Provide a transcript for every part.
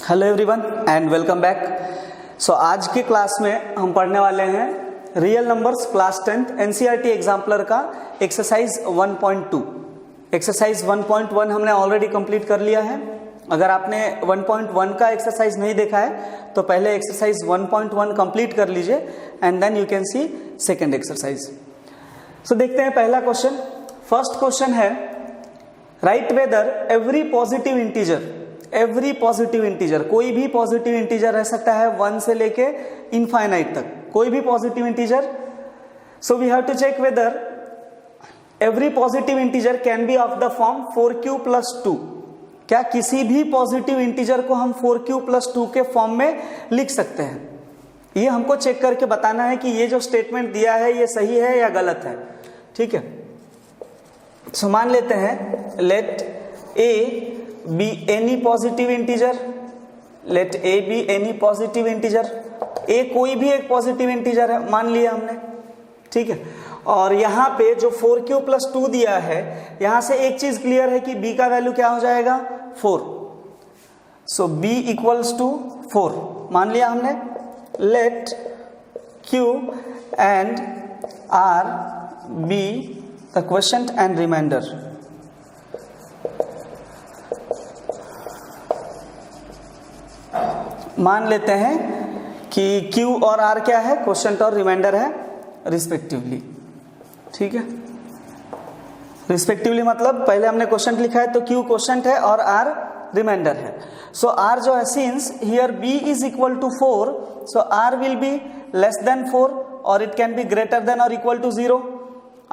Hello everyone and welcome back. So आज के class में हम पढ़ने वाले हैं real numbers class 10th NCERT exemplar का एक्सरसाइज 1.2। एक्सरसाइज 1.1 हमने ऑलरेडी कंप्लीट कर लिया है। अगर आपने 1.1 का एक्सरसाइज नहीं देखा है तो पहले एक्सरसाइज 1.1 कंप्लीट कर लीजिए and then you can see second exercise. So देखते हैं पहला क्वेश्चन। फर्स्ट क्वेश्चन है right whether every positive integer, कोई भी पॉजिटिव इंटीजर रह सकता है 1 से लेके इनफाइनाइट तक, कोई भी positive integer. So we have to check whether every positive integer can be of the form 4q + 2। क्या किसी भी पॉजिटिव इंटीजर को हम 4q + 2 के फॉर्म में लिख सकते हैं? ये हमको चेक करके बताना है कि ये जो स्टेटमेंट दिया है ये सही है या गलत है। ठीक है, सो मान लेते हैं let a be any positive integer, let a be any positive integer। a कोई भी एक पॉजिटिव इंटीजर है मान लिया हमने, ठीक है। और यहाँ पे जो 4q + 2 दिया है, यहाँ से एक चीज क्लियर है कि b का वैल्यू क्या हो जाएगा 4। सो b = 4 मान लिया हमने। let q and r be the quotient and remainder। मान लेते हैं कि Q और R क्या है, क्वोशंट और रिमाइंडर है रिस्पेक्टिवली। ठीक है, रिस्पेक्टिवली मतलब पहले हमने क्वोशंट लिखा है तो Q क्वोशंट है और R रिमाइंडर है। सो R जो है since here B is equal to 4, so R will be less than 4 और it can be greater than और इक्वल टू 0।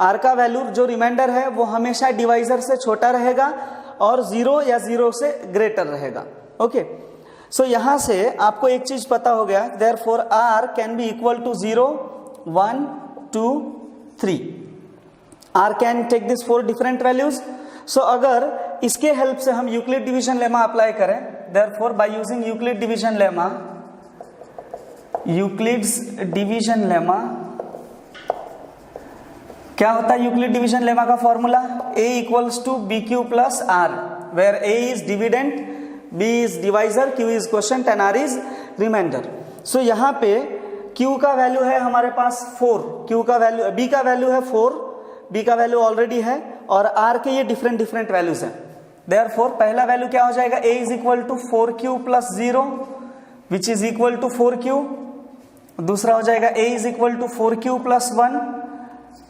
R का वैल्यू जो रिमाइंडर है वो हमेशा डिवाइजर से छोटा रहेगा और 0 या 0 से ग्रेटर रहेगा। ओके, सो यहां से आपको एक चीज पता हो गया, therefore r can be equal to 0, 1, 2, 3। r can take this 4 different values। सो अगर इसके हेल्प से हम यूक्लिड डिवीजन लेमा अप्लाई करें, therefore by using Euclid division lemma, Euclid's division lemma क्या होता है? यूक्लिड डिवीजन लेमा का formula a = bq + r, where a is dividend, B is divisor, Q is quotient and R is remainder। सो यहाँ पे Q का value है हमारे पास 4, Q का वैल्यू, B का वैल्यू है 4, B का वैल्यू ऑलरेडी है और R के ये डिफरेंट वैल्यूज हैं। देयरफॉर पहला वैल्यू क्या हो जाएगा? A is equal to 4q + 0 which is equal to 4q। दूसरा हो जाएगा A is equal to 4q + 1,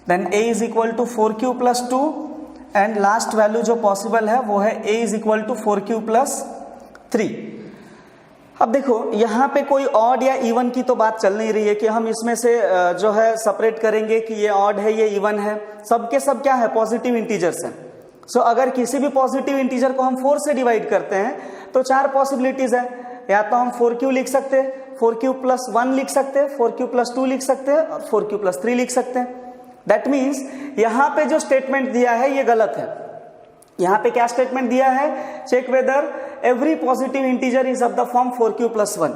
then A is equal to 4q + 2 and last value जो पॉसिबल है वो है A is equal to 4q + 3। अब देखो यहाँ पे कोई ऑड या इवन की तो बात चल नहीं रही है कि हम इसमें से जो है सेपरेट करेंगे कि ये ऑड है ये इवन है। सबके सब क्या है? पॉजिटिव इंटीजर्स हैं। सो अगर किसी भी पॉजिटिव इंटीजर को हम 4 से डिवाइड करते हैं तो 4 पॉसिबिलिटीज है। या तो हम 4q लिख सकते हैं, 4q + 1 लिख सकते हैं, 4q + 2 लिख सकते हैं और 4q + 3 लिख सकते हैं। दैट मीन्स यहाँ पे जो स्टेटमेंट दिया है ये गलत है। यहाँ पे क्या स्टेटमेंट दिया है? Check whether every positive integer is of the form 4q + 1।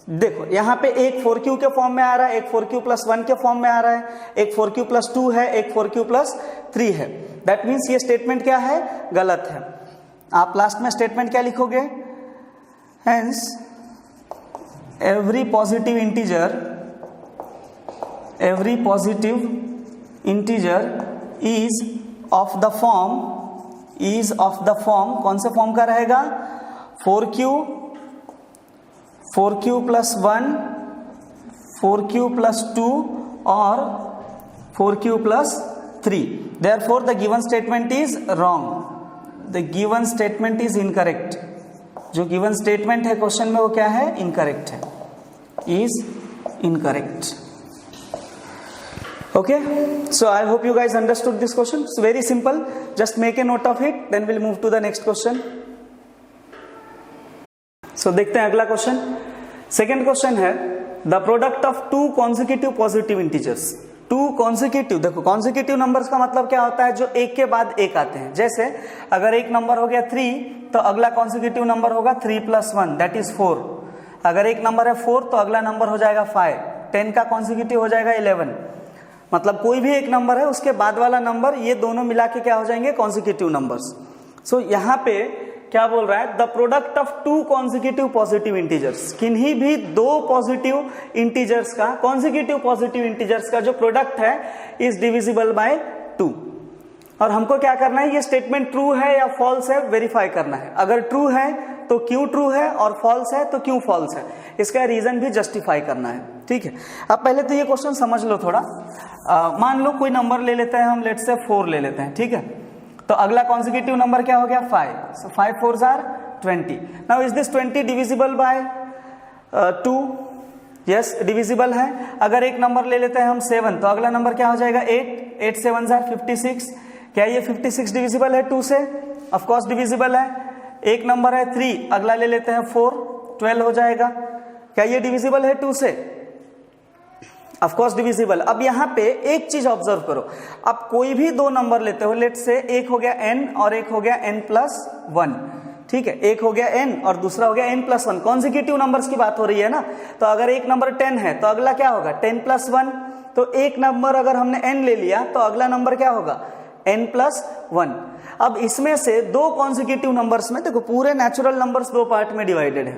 देखो यहाँ पे एक 4q के फॉर्म में आ रहा है, एक 4q + 1 के फॉर्म में आ रहा है, एक 4q + 2 है, एक 4q + 3 है। दैट मीन्स ये स्टेटमेंट क्या है? गलत है। आप लास्ट में स्टेटमेंट क्या लिखोगे? Hence every positive integer is of the form, कौन से फॉर्म का रहेगा? 4q + 1, 4q + 2 और 4q + 3। Therefore the given statement is wrong, the given statement is incorrect। जो given statement है क्वेश्चन में वो क्या है? इनकरेक्ट है, is incorrect। Okay, so I hope you guys understood this question. It's very simple, just make a note of it, then we'll move to the next question। So देखते हैं अगला question. Second question है the product of 2 consecutive positive integers। 2 consecutive, देखो consecutive numbers का मतलब क्या होता है? जो एक के बाद एक आते हैं। जैसे अगर एक नंबर हो गया 3 तो अगला consecutive नंबर होगा 3 + 1 that is 4। अगर एक नंबर है 4 तो अगला नंबर हो जाएगा 5, 10 का consecutive हो जाएगा 11। मतलब कोई भी एक नंबर है उसके बाद वाला नंबर, ये दोनों मिला के क्या हो जाएंगे? Consecutive numbers. सो यहाँ पे क्या बोल रहा है, the product of two consecutive positive integers, किन्हीं भी दो पॉजिटिव इंटीजर्स का, कॉन्जिक्यूटिव पॉजिटिव इंटीजर्स का जो प्रोडक्ट है इज डिविजिबल बाय 2। और हमको क्या करना है, ये स्टेटमेंट ट्रू है या फॉल्स है वेरीफाई करना है। अगर ट्रू है तो क्यों ट्रू है, और फॉल्स है तो क्यों फॉल्स है, इसका रीजन भी जस्टिफाई करना है। ठीक है, अब पहले तो ये क्वेश्चन समझ लो थोड़ा। मान लो कोई नंबर ले लेते हैं हम, लेट्स से 4 ले लेते हैं। ठीक है, तो अगला कॉन्जिक्यूटिव नंबर क्या हो गया 5, सो 5 4s are 20। Now is this 20 divisible by 2? Yes, divisible है। अगर एक नंबर ले लेते हैं हम 7, तो अगला नंबर क्या हो जाएगा 8, 8 7s are 56। क्या ये 56 डिविजिबल है 2 से? ऑफ कोर्स डिविजिबल है। एक नंबर है 3, अगला ले लेते हैं 4, 12 हो जाएगा। क्या ये डिविजिबल है 2 से? Of course divisible. अब यहाँ पे एक चीज ऑब्जर्व करो, अब कोई भी दो नंबर लेते हो, लेट्स से एक हो गया n और एक हो गया n+1। ठीक है, एक हो गया n और दूसरा हो गया n+1, कॉन्जिक्यूटिव नंबर्स की बात हो रही है ना। तो अगर एक नंबर 10 है तो अगला क्या होगा 10+1। तो एक नंबर अगर हमने n ले लिया तो अगला नंबर क्या होगा n+1। अब इसमें से दो कॉन्जिक्यूटिव नंबर्स में देखो, पूरे नेचुरल नंबर्स दो पार्ट में डिवाइडेड है।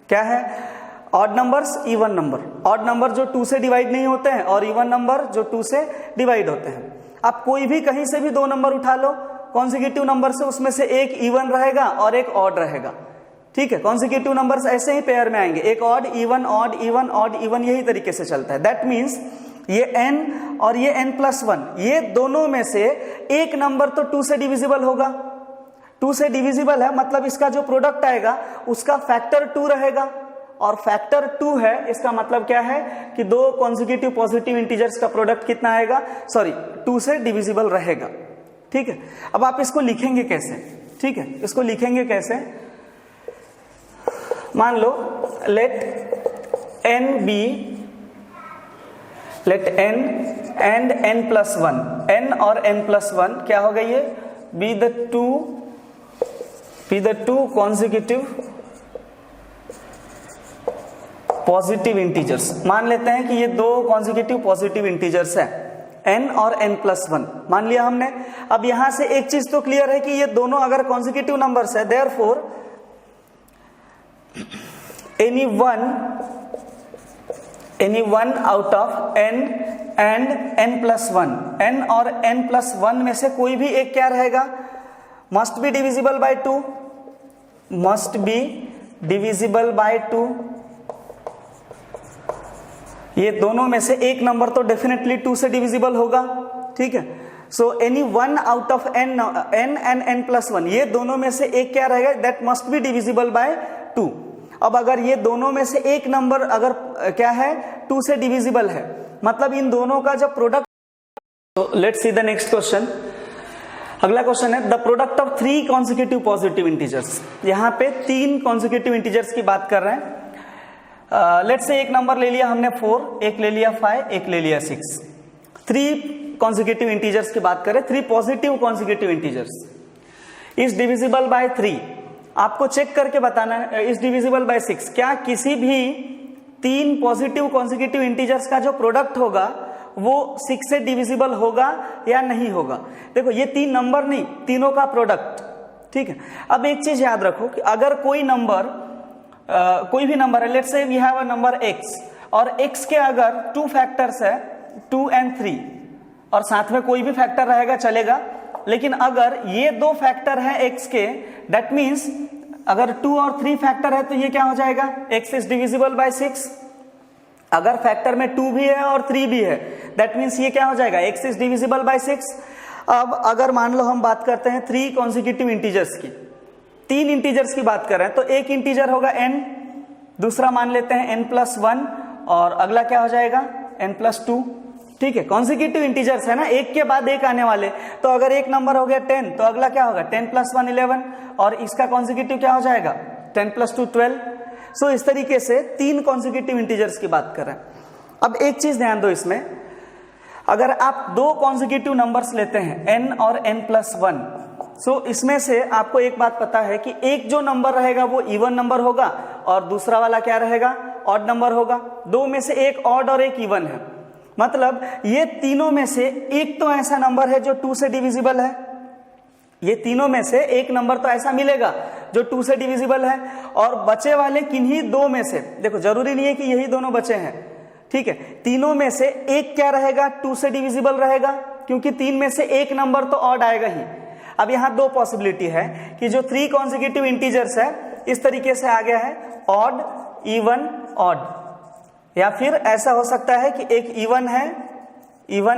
क्या है? Odd numbers, even number. Odd number जो 2 से डिवाइड नहीं होते हैं, और इवन नंबर जो 2 से डिवाइड होते हैं। अब कोई भी कहीं से भी दो नंबर उठा लो कॉन्जिक्यूटिव नंबर से, उसमें से एक इवन रहेगा और एक ऑड रहेगा। ठीक है, कॉन्जिक्यूटिव नंबर्स ऐसे ही पेयर में आएंगे, एक odd even, odd even, odd even, यही तरीके से चलता है। दैट मीन्स ये n और ये n+1, ये दोनों में से एक नंबर तो 2 से डिविजिबल होगा। 2 से डिविजिबल है मतलब इसका जो प्रोडक्ट आएगा उसका फैक्टर 2 रहेगा, और फैक्टर 2 है, इसका मतलब क्या है कि दो कॉन्जिक्यूटिव पॉजिटिव इंटीजर्स का प्रोडक्ट कितना आएगा, सॉरी 2 से डिविजिबल रहेगा। ठीक है, अब आप इसको लिखेंगे कैसे? ठीक है, इसको लिखेंगे कैसे? मान लो let n be, let n and n+1, n और n+1 क्या हो गई है, be the two consecutive positive integers. मान लेते हैं कि ये दो कॉन्जिक्यूटिव पॉजिटिव इंटीजर्स है, n और n+1 मान लिया हमने। अब यहां से एक चीज तो क्लियर है कि ये दोनों अगर कॉन्जिक्यूटिव नंबर्स है, therefore any one out of n and n+1, n और n+1 में से कोई भी एक क्या रहेगा, must be divisible by 2, must be divisible by 2। ये दोनों में से एक नंबर तो डेफिनेटली 2 से डिविजिबल होगा। ठीक है, so any one out of n and n+1, ये दोनों में से एक क्या रहेगा, that must be divisible by 2। अब अगर ये दोनों में से एक नंबर अगर क्या है 2 से डिविजिबल है, मतलब इन दोनों का जब प्रोडक्ट, तो let's see the next question. अगला क्वेश्चन है the product of 3 consecutive positive integers. यहाँ पे 3 कॉन्जिक्यूटिव इंटीजर्स की बात कर रहे हैं। लेट्स से एक नंबर ले लिया हमने 4, एक ले लिया 5, एक ले लिया 6। 3 कॉन्जिक्यूटिव इंटीजर्स की बात करें, 3 positive consecutive integers is divisible by 3। आपको चेक करके बताना है इज डिविजिबल बाय 6। क्या किसी भी 3 पॉजिटिव कॉन्जिक्यूटिव इंटीजर्स का जो प्रोडक्ट होगा वो 6 से डिविजिबल होगा या नहीं होगा? देखो ये 3 नंबर नहीं, तीनों का प्रोडक्ट। ठीक है, अब एक चीज याद रखो कि अगर कोई नंबर कोई भी नंबर है, let's say we have a number x, और x के अगर 2 फैक्टर्स है 2 and 3, और साथ में कोई भी फैक्टर रहेगा चलेगा, लेकिन अगर ये 2 फैक्टर है x के, दैट मीन्स अगर 2 और 3 फैक्टर है तो ये क्या हो जाएगा, x इज डिविजिबल बाय 6। अगर फैक्टर में 2 भी है और 3 भी है, दैट मीन्स ये क्या हो जाएगा, x इज डिविजिबल बाय 6। अब अगर मान लो हम बात करते हैं 3 कॉन्जिक्यूटिव इंटीजर्स की, 3 इंटीजर्स की बात कर रहे हैं, तो एक इंटीजर होगा n, दूसरा मान लेते हैं n+1, और अगला क्या हो जाएगा n+2। ठीक है, कॉन्जिक्यूटिव इंटीजर्स है ना, एक के बाद एक आने वाले। तो अगर एक नंबर हो गया 10, तो अगला क्या होगा 10+1 11, और इसका कॉन्जिक्यूटिव क्या हो जाएगा 10+2 12। सो इस तरीके से 3 कॉन्जिक्यूटिव इंटीजर्स की बात कर रहे हैं। अब एक चीज ध्यान दो इसमें, अगर आप 2 कॉन्जिक्यूटिव नंबर्स लेते हैं n और n+1, सो इसमें से आपको एक बात पता है कि एक जो नंबर रहेगा वो इवन नंबर होगा, और दूसरा वाला क्या रहेगा, ऑड नंबर होगा। 2 में से एक ऑड और एक इवन है, मतलब ये तीनों में से एक तो ऐसा नंबर है जो 2 से डिविजिबल है, ये तीनों में से एक नंबर तो ऐसा मिलेगा जो 2 से डिविजिबल है, और बचे वाले किन्हीं दो में से, देखो जरूरी नहीं है कि यही दोनों बचे हैं, ठीक है, तीनों में से एक क्या रहेगा, 2 से डिविजिबल रहेगा, क्योंकि 3 में से एक नंबर तो ऑड आएगा ही। अब यहाँ दो पॉसिबिलिटी है कि जो 3 कॉन्जिक्यूटिव इंटीजर्स है इस तरीके से आ गया है, ऑड इवन ऑड, या फिर ऐसा हो सकता है कि एक इवन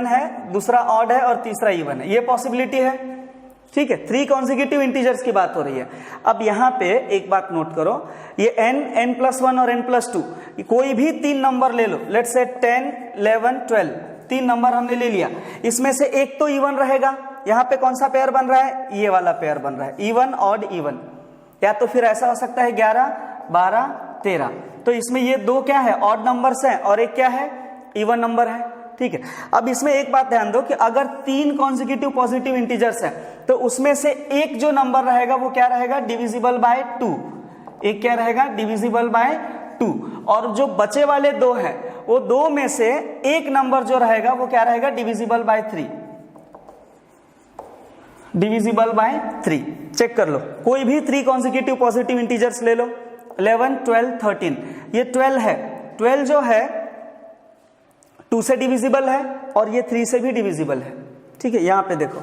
है, दूसरा ऑड है और तीसरा इवन है, ये पॉसिबिलिटी है, ठीक है। 3 कॉन्जिक्यूटिव इंटीजर्स की बात हो रही है। अब यहाँ पे एक बात नोट करो, ये n+1 और n+2 कोई भी 3 नंबर ले लो, लेट्स से 10, 11, 12, 3 नंबर हमने ले लिया, इसमें से एक तो इवन रहेगा। यहाँ पे कौन सा पेयर बन रहा है, ये वाला पेयर बन रहा है, इवन ऑड इवन, या तो फिर ऐसा हो सकता है 11, 12, 13, तो इसमें ये दो क्या है, ऑड नंबर्स हैं और एक क्या है, इवन नंबर है, ठीक है। अब इसमें एक बात ध्यान दो कि अगर 3 कॉन्जिक्यूटिव पॉजिटिव इंटीजर्स हैं तो उसमें से एक जो नंबर रहेगा वो क्या रहेगा, डिविजिबल बाय 2, एक क्या रहेगा, डिविजिबल बाय 2, और जो बचे वाले दो हैं वो दो में से एक नंबर जो रहेगा वो क्या रहेगा, divisible by 3, divisible by 3। Check कर लो, कोई भी 3 कॉन्जिक्यूटिव पॉजिटिव इंटीजर्स ले लो, 11, 12, 13, ये 12 है, 12 जो है 2 से डिविजिबल है और ये 3 से भी डिविजिबल है, ठीक है। यहाँ पे देखो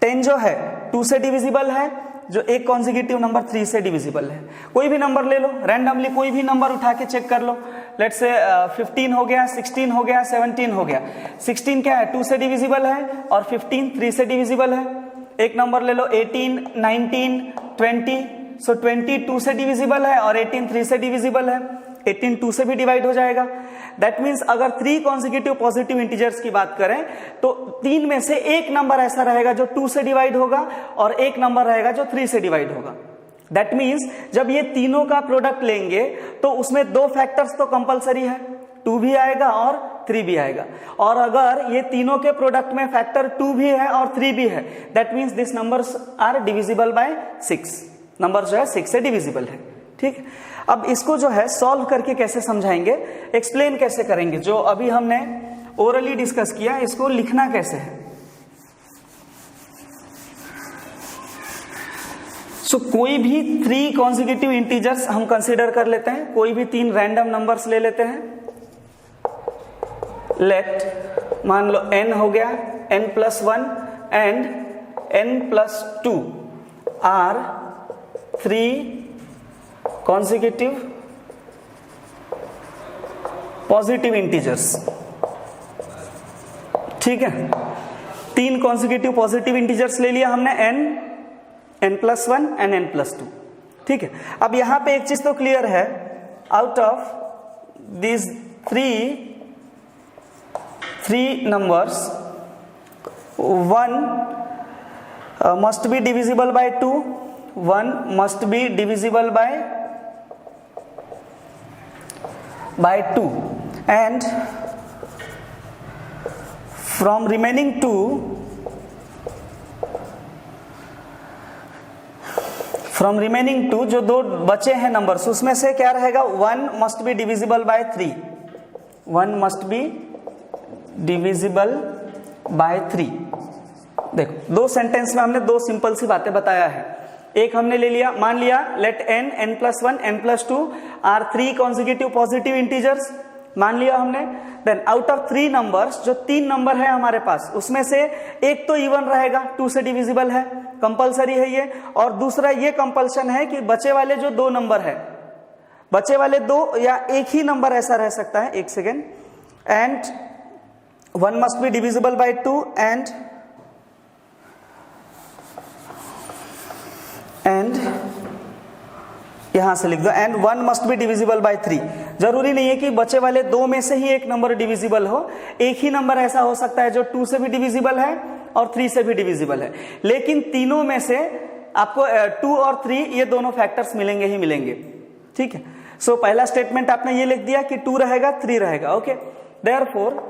10 जो है 2 से डिविजिबल है, जो एक कॉन्जिक्यूटिव नंबर 3 से डिविजिबल है। कोई भी नंबर ले लो, रैंडमली कोई भी नंबर उठा के चेक कर लो, लेट्स से 15 हो गया, 16 हो गया, 17 हो गया। 16 क्या है, 2 से डिविजिबल है और 15 3 से डिविजिबल है। एक नंबर ले लो 18, 19, 20, सो 20 2 से डिविजिबल है और 18 3 से डिविजिबल है, 18 2 से भी डिवाइड हो जाएगा। दैट मीन्स अगर 3 कॉन्जिक्यूटिव पॉजिटिव इंटीजर्स की बात करें तो 3 में से एक नंबर ऐसा रहेगा जो 2 से डिवाइड होगा और एक नंबर रहेगा जो 3 से डिवाइड होगा। दैट मीन्स जब ये तीनों का प्रोडक्ट लेंगे तो उसमें 2 फैक्टर्स तो कंपलसरी है, 2 भी आएगा और 3 भी आएगा, और अगर ये तीनों के प्रोडक्ट में फैक्टर 2 भी है और 3 भी है, that means this numbers are divisible by 6, number जो है 6 से डिविजिबल है, ठीक है। अब इसको जो है सॉल्व करके कैसे समझाएंगे, एक्सप्लेन कैसे करेंगे, जो अभी हमने ओरली डिस्कस किया इसको लिखना कैसे है। सो कोई भी 3 कॉन्जिक्यूटिव इंटीजर्स हम कंसीडर कर लेते हैं, कोई भी 3 रैंडम नंबर्स ले लेते हैं। लेट मान लो n हो गया, n+1 and n+2 are 3 consecutive positive integers, ठीक है। 3 कॉन्जिक्यूटिव पॉजिटिव इंटीजर्स ले लिया हमने, n+1 एंड n+2, ठीक है। अब यहां पे एक चीज तो क्लियर है, out of this 3 numbers 1 must be divisible by 2, 1 must be divisible by 2, and from remaining 2 जो 2 बचे हैं नंबर्स उसमें से क्या रहेगा, 1 must be divisible by 3, 1 must be divisible by 3। देखो 2 सेंटेंस में हमने 2 सिंपल सी बातें बताया है। एक हमने ले लिया, मान लिया let n+1 n+2 are 3 consecutive positive integers, मान लिया हमने। देन आउट ऑफ 3 नंबर्स, जो 3 नंबर है हमारे पास उसमें से एक तो इवन रहेगा, 2 से डिविजिबल है, कंपलसरी है ये, और दूसरा ये कंपल्शन है कि बचे वाले जो 2 नंबर है, बचे वाले 2 या एक ही नंबर ऐसा रह सकता है, एक second, and 1 must be divisible by 2 and यहां से लिख दो, and 1 must be divisible by 3। जरूरी नहीं है कि बचे वाले 2 में से ही एक नंबर डिविजिबल हो, एक ही नंबर ऐसा हो सकता है जो 2 से भी डिविजिबल है और 3 से भी डिविजिबल है, लेकिन तीनों में से आपको 2 और 3 ये दोनों फैक्टर्स मिलेंगे ही मिलेंगे, ठीक है। सो पहला स्टेटमेंट आपने ये लिख दिया कि 2 रहेगा 3 रहेगा, okay. Therefore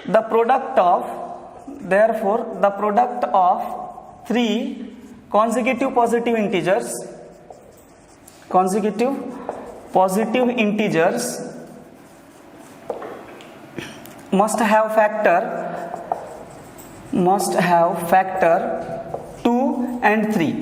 the product of 3 consecutive positive integers must have factor 2 and 3।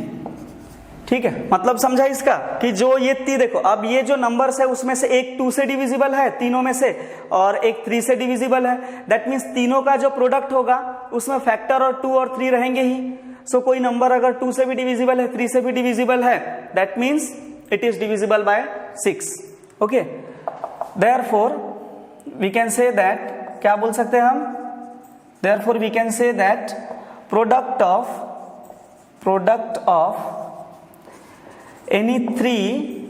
ठीक है, मतलब समझा इसका कि जो ये देखो, अब ये जो नंबर्स है उसमें से एक 2 से डिविजिबल है तीनों में से, और एक 3 से डिविजिबल है। दैट मीन्स तीनों का जो प्रोडक्ट होगा उसमें फैक्टर और 2 और 3 रहेंगे ही। सो कोई नंबर अगर 2 से भी डिविजिबल है, 3 से भी डिविजिबल है, that means it is divisible by 6। Okay, therefore we can say that, क्या बोल सकते हैं हम, therefore we can say that product of any three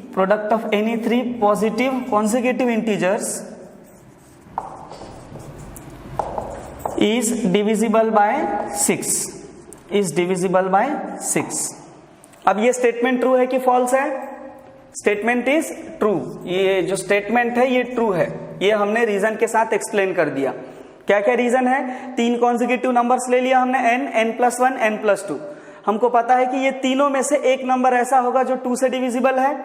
positive consecutive integers is divisible by 6, is divisible by 6। अब ये statement true है कि false है? Statement is true. ये जो स्टेटमेंट है ये ट्रू है, ये हमने रीजन के साथ एक्सप्लेन कर दिया। क्या क्या रीजन है? 3 कॉन्जिक्यूटिव नंबर्स ले लिया हमने, n+1 n+2। हमको पता है कि ये तीनों में से एक नंबर ऐसा होगा जो 2 से डिविजिबल है,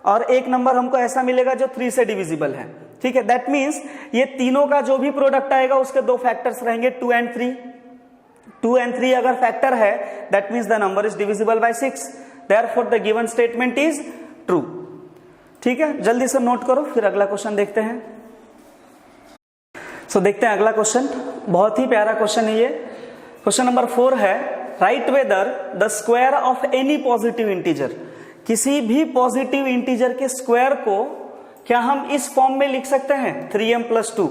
और एक नंबर हमको ऐसा मिलेगा जो 3 से डिविजिबल है। ठीक है, दैट मीन्स ये तीनों का जो भी प्रोडक्ट आएगा उसके 2 फैक्टर्स रहेंगे, 2 and 3। 2 and 3 अगर फैक्टर है, that means the number is divisible by 6। Therefore the given statement is true. ठीक है, जल्दी से नोट करो, फिर अगला क्वेश्चन देखते हैं। सो देखते हैं अगला क्वेश्चन, बहुत ही प्यारा क्वेश्चन है ये। क्वेश्चन नंबर 4 है, right whether the square of any positive integer. किसी भी पॉजिटिव इंटीजर के स्क्वायर को क्या हम इस फॉर्म में लिख सकते हैं, 3m+2।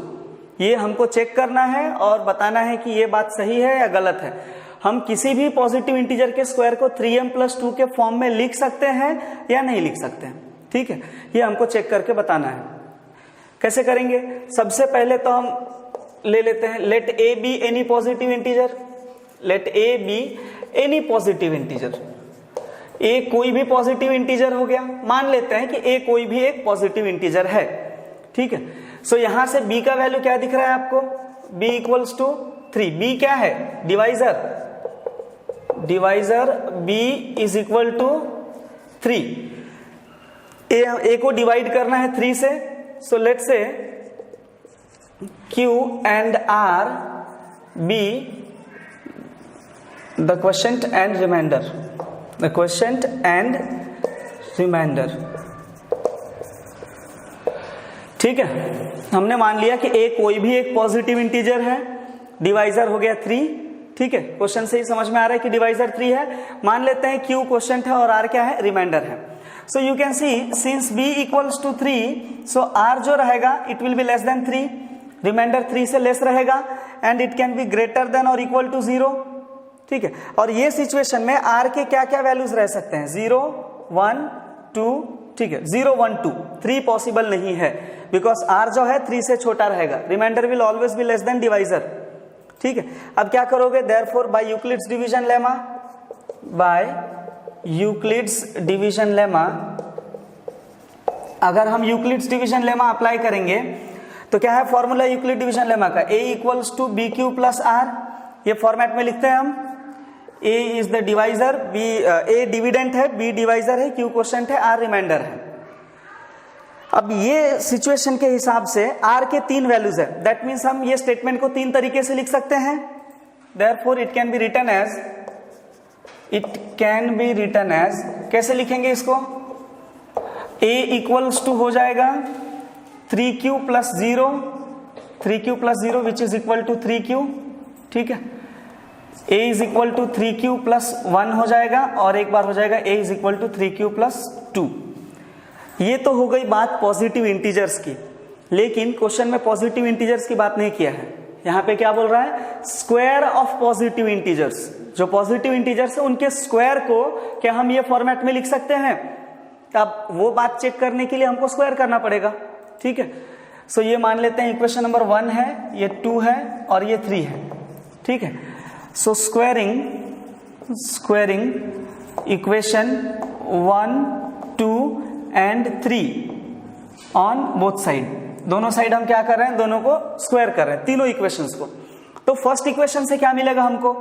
ये हमको चेक करना है और बताना है कि ये बात सही है या गलत है। हम किसी भी पॉजिटिव इंटीजर के स्क्वायर को 3m+2 के फॉर्म में लिख सकते हैं या नहीं लिख सकते हैं। ठीक है, ये हमको चेक करके बताना है। कैसे करेंगे? सबसे पहले तो हम ले लेते हैं, let a be any positive integer. Let a be any positive integer. a कोई भी पॉजिटिव इंटीजर हो गया, मान लेते हैं कि a कोई भी एक पॉजिटिव इंटीजर है। ठीक है, सो यहां से b का वैल्यू क्या दिख रहा है आपको, b = 3। b क्या है? डिवाइजर। Divisor b = 3। a को डिवाइड करना है 3 से। So let's say q and r be the quotient and remainder, the quotient and remainder। ठीक है, हमने मान लिया कि a कोई भी एक पॉजिटिव इंटीजर है, डिवाइजर हो गया 3। ठीक है, क्वेश्चन से ही समझ में आ रहा है कि डिवाइजर 3 है। मान लेते हैं q क्वोशंट है और r क्या है, रिमाइंडर है। So you can see since b = 3, so r जो रहेगा it will be less than 3, remainder 3 से लेस रहेगा, and it can be greater than और इक्वल टू 0। ठीक है, और ये सिचुएशन में r के क्या क्या वैल्यूज रह सकते हैं, 0, 1, 2। ठीक है, 0, 1, 2, 3 पॉसिबल नहीं है, बिकॉज r जो है 3 से छोटा रहेगा। Remainder will always be less than divisor. ठीक है, अब क्या करोगे, therefore by Euclid's division lemma, by Euclid's division lemma, अगर हम यूक्लिड्स डिवीजन लेमा अप्लाई करेंगे तो क्या है फॉर्मूला यूक्लिड डिवीजन लेमा का, a = bq + r। ये फॉर्मेट में लिखते हैं हम, a is the divisor, a dividend है, b डिवाइजर है, q क्वोशंट है, r रिमाइंडर है। अब ये सिचुएशन के हिसाब से r के 3 वैल्यूज है, दैट मीन्स हम ये स्टेटमेंट को 3 तरीके से लिख सकते हैं। Therefore it can be written as, कैसे लिखेंगे इसको, a = हो जाएगा 3q + 0, 3q + 0 which is equal to 3q। ठीक है, a = 3q + 1 हो जाएगा, और एक बार हो जाएगा a = 3q + 2। ये तो हो गई बात पॉजिटिव इंटीजर्स की, लेकिन क्वेश्चन में पॉजिटिव इंटीजर्स की बात नहीं किया है। यहाँ पे क्या बोल रहा है, स्क्वायर ऑफ पॉजिटिव इंटीजर्स। जो पॉजिटिव इंटीजर्स है उनके स्क्वायर को क्या हम ये फॉर्मेट में लिख सकते हैं? अब वो बात चेक करने के लिए हमको स्क्वायर करना पड़ेगा। ठीक है, सो ये मान लेते हैं इक्वेशन नंबर 1 है, ये 2 है और ये 3 है। ठीक है, so squaring equation 1, 2 and 3 on both side. दोनों साइड हम क्या कर रहे हैं, दोनों को स्क्वायर कर रहे हैं, तीनों इक्वेशंस को। तो फर्स्ट इक्वेशन से क्या मिलेगा हमको,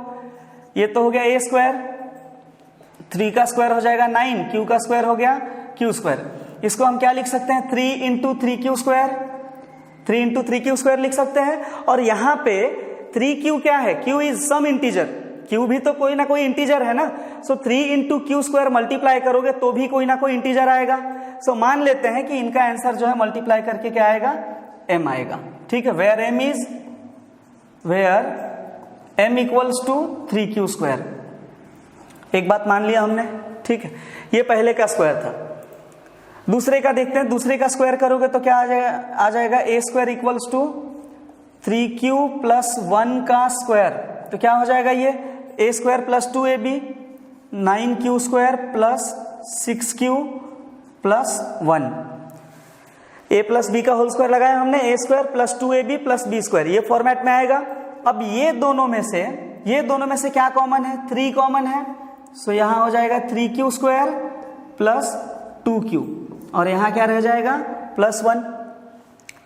ये तो हो गया a², 3 का स्क्वायर हो जाएगा 9, q का स्क्वायर हो गया q²। इसको हम क्या लिख सकते हैं, 3 × 3q², 3 × 3q² लिख सकते हैं। और यहां पे 3q क्या है, q is some integer, q भी तो कोई ना कोई इंटीजर है ना, so 3 into q square multiply करोगे तो भी कोई ना कोई इंटीजर आएगा। सो मान लेते हैं कि इनका आंसर जो है मल्टीप्लाई करके क्या आएगा, m आएगा। ठीक है, where m equals to 3q square. एक बात मान लिया हमने, ठीक है, ये पहले का स्क्वायर था। दूसरे का देखते हैं, दूसरे का स्क्वायर करोगे तो क्या आ जाएगा a square equals to 3q plus 1 का स्क्वायर। तो क्या हो जाएगा ये a square plus 2ab 9q square plus 6q plus 1। a plus b का होल स्क्वायर लगाया हमने, a square plus 2ab plus b square, ये फॉर्मेट में आएगा। अब ये दोनों में से क्या कॉमन है, 3 कॉमन है। सो यहां हो जाएगा 3q स्क्वायर प्लस 2q और यहां क्या रह जाएगा प्लस 1।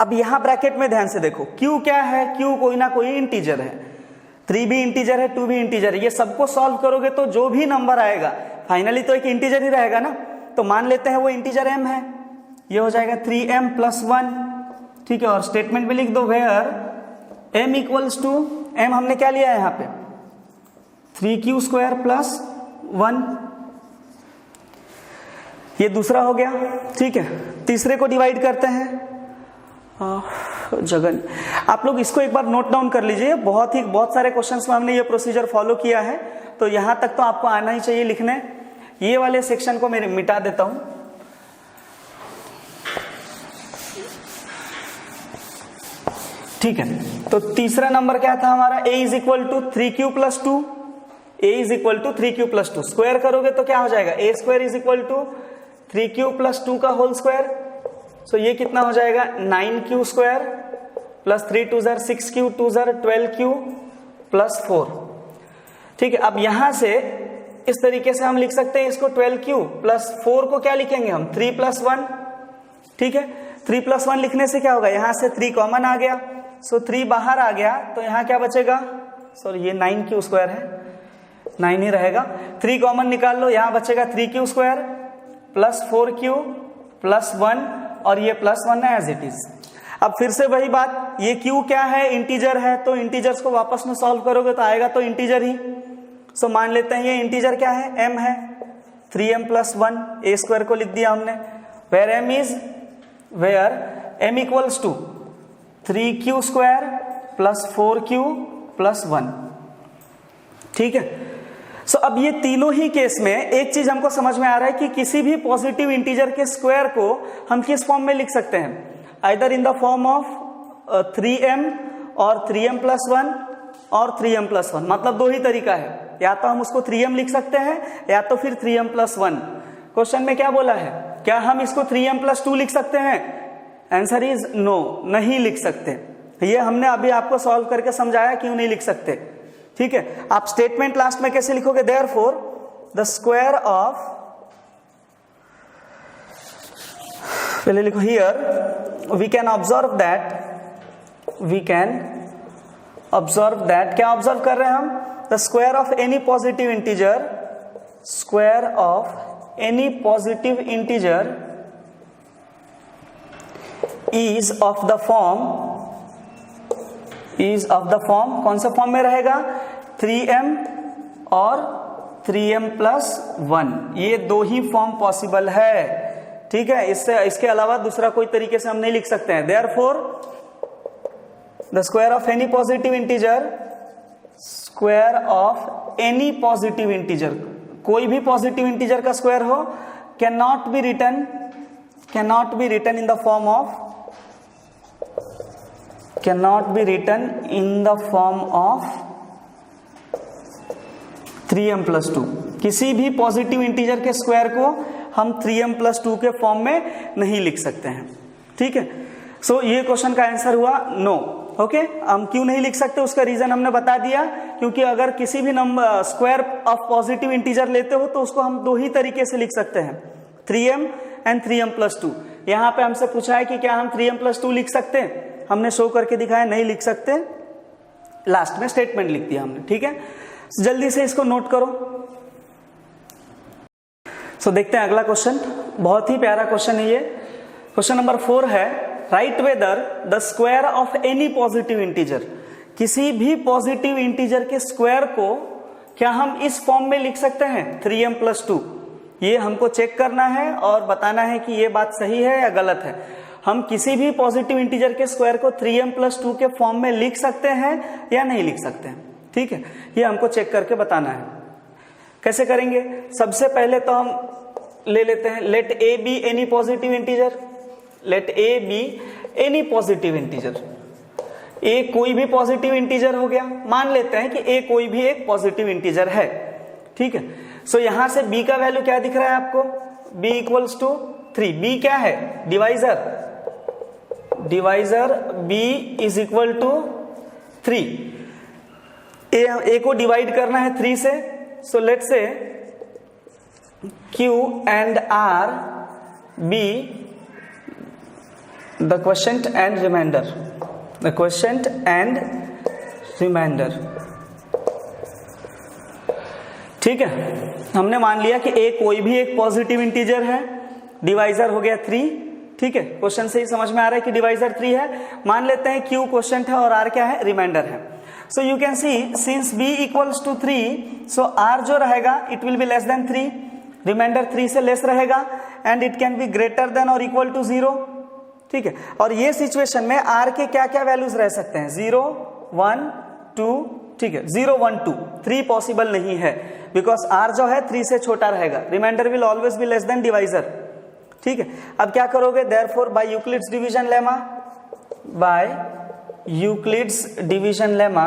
अब यहां ब्रैकेट में ध्यान से देखो, q क्या है, q कोई ना कोई इंटीजर है, 3 भी इंटीजर है, 2 भी इंटीजर है। ये सबको सॉल्व करोगे तो जो भी नंबर आएगा फाइनली तो एक इंटीजर ही रहेगा ना। तो मान लेते हैं वो इंटीजर m है, ये हो जाएगा 3m प्लस 1। ठीक है, और स्टेटमेंट में लिख दो where m equals to, m हमने क्या लिया है यहाँ पे 3q स्क्वायर प्लस 1। ये दूसरा हो गया। ठीक है, तीसरे को डिवाइड करते हैं। जगन, आप लोग इसको एक बार नोट डाउन कर लीजिए, बहुत सारे क्वेश्चंस में हमने ये प्रोसीजर फॉलो किया है, तो यहां तक तो आपको आना ही चाहिए लिखने। ये वाले सेक्शन को मैं मिटा देता हूं। ठीक है, तो तीसरा नंबर क्या था हमारा, a is equal to 3q plus 2, a is equal to 3q plus 2। Square करोगे तो क्या हो जाएगा, a square is equal to 3q plus 2 का होल स्क्वायर। सो ये कितना हो जाएगा 9q स्क्वायर प्लस 3 2 ज़र 6q 2 ज़र 12q प्लस 4। ठीक है, अब यहां से इस तरीके से हम लिख सकते हैं इसको 12q प्लस 4 को क्या लिखेंगे हम 3 प्लस 1। ठीक है, 3 प्लस 1 लिखने से क्या होगा, यहां से 3 कॉमन आ गया, सो 3 बाहर आ गया, तो यहां क्या बचेगा, सॉरी ये 9q स्क्वायर है, 9 ही रहेगा। 3 कॉमन निकाल लो, यहां बचेगा 3q square plus 4q plus 1 और ये प्लस 1 है एज इट इज। अब फिर से वही बात, ये q क्या है, इंटीजर है, तो इंटीजर्स को वापस में सॉल्व करोगे तो आएगा तो इंटीजर ही। सो मान लेते हैं ये इंटीजर क्या है, m है, 3m प्लस 1, a स्क्वायर को लिख दिया हमने, where m equals to 3q square plus 4q plus 1। ठीक है, सो अब ये तीनों ही केस में एक चीज हमको समझ में आ रहा है कि किसी भी पॉजिटिव इंटीजर के स्क्वायर को हम किस फॉर्म में लिख सकते हैं, either in the form of 3m और 3m प्लस 1 और 3m प्लस 1। मतलब दो ही तरीका है, या तो हम उसको 3m लिख सकते हैं या तो फिर 3m प्लस 1। क्वेश्चन में क्या बोला है, क्या हम इसको 3m प्लस 2 लिख सकते हैं, आंसर इज नो, नहीं लिख सकते। ये हमने अभी आपको सॉल्व करके समझाया क्यों नहीं लिख सकते। ठीक है, आप स्टेटमेंट लास्ट में कैसे लिखोगे, देयरफॉर द स्क्वायर ऑफ, पहले लिखो here we can observe that, क्या ऑब्जर्व कर रहे हैं हम, the square of any positive integer, square of any positive integer is of the form, कौन सा फॉर्म में रहेगा, 3m और 3m प्लस 1, ये दो ही फॉर्म पॉसिबल है। ठीक है, इसके अलावा दूसरा कोई तरीके से हम नहीं लिख सकते हैं। Therefore the square of any positive integer, square of any positive integer, कोई भी पॉजिटिव इंटीजर का स्क्वायर हो, can not be written in the form of, cannot be written in the form of 3m plus 2। किसी भी positive integer के square को हम 3m plus 2 के फॉर्म में नहीं लिख सकते हैं। ठीक है, सो ये क्वेश्चन का आंसर हुआ नो। ओके, हम क्यों नहीं लिख सकते उसका रीजन हमने बता दिया, क्योंकि अगर किसी भी number square of positive integer लेते हो तो उसको हम दो ही तरीके से लिख सकते हैं, 3m एंड 3m plus 2। यहाँ पे हमसे पूछा है कि क्या हम 3m plus 2 लिख सकते हैं, हमने शो करके दिखाया नहीं लिख सकते, लास्ट में स्टेटमेंट लिख दिया हमने। ठीक है, जल्दी से इसको नोट करो। सो देखते हैं अगला क्वेश्चन, बहुत ही प्यारा क्वेश्चन है ये। क्वेश्चन नंबर 4 है, right whether the square of any positive integer, किसी भी पॉजिटिव इंटीजर के स्क्वायर को क्या हम इस फॉर्म में लिख सकते हैं 3m + 2? ये हमको चेक करना है और बताना है कि ये बात सही है या गलत है। हम किसी भी पॉजिटिव इंटीजर के स्क्वायर को 3m + 2 के फॉर्म में लिख सकते हैं या नहीं लिख सकते हैं, ठीक है, ये हमको चेक करके बताना है। कैसे करेंगे? सबसे पहले तो हम ले लेते हैं let a be any positive integer, let a be any positive integer. a कोई भी पॉजिटिव इंटीजर हो गया, मान लेते हैं कि a कोई भी एक पॉजिटिव इंटीजर है, ठीक है। सो यहां से b का वैल्यू क्या दिख रहा है आपको? b = 3। b क्या है? Divisor, divisor b = 3। a को डिवाइड करना है 3 से, so let's say q and r be the quotient and remainder, the quotient and remainder, ठीक है। हमने मान लिया कि a कोई भी एक पॉजिटिव इंटीजर है, डिवाइजर हो गया 3, ठीक है। क्वेश्चन से ही समझ में आ रहा है कि डिवाइजर 3 है। मान लेते हैं q क्वोशंट है और r क्या है? रिमाइंडर है। So you can see since b = 3, so r जो रहेगा it will be less than 3, remainder 3 से लेस रहेगा and it can be greater than और इक्वल टू 0, ठीक है। और ये सिचुएशन में r के क्या क्या वैल्यूज रह सकते हैं? 0, 1, 2, ठीक है। 0, 1, 2, 3 पॉसिबल नहीं है बिकॉज r जो है 3 से छोटा रहेगा। Remainder will always be less than divisor, ठीक है। अब क्या करोगे? Therefore by Euclid's division lemma, by Euclid's division lemma,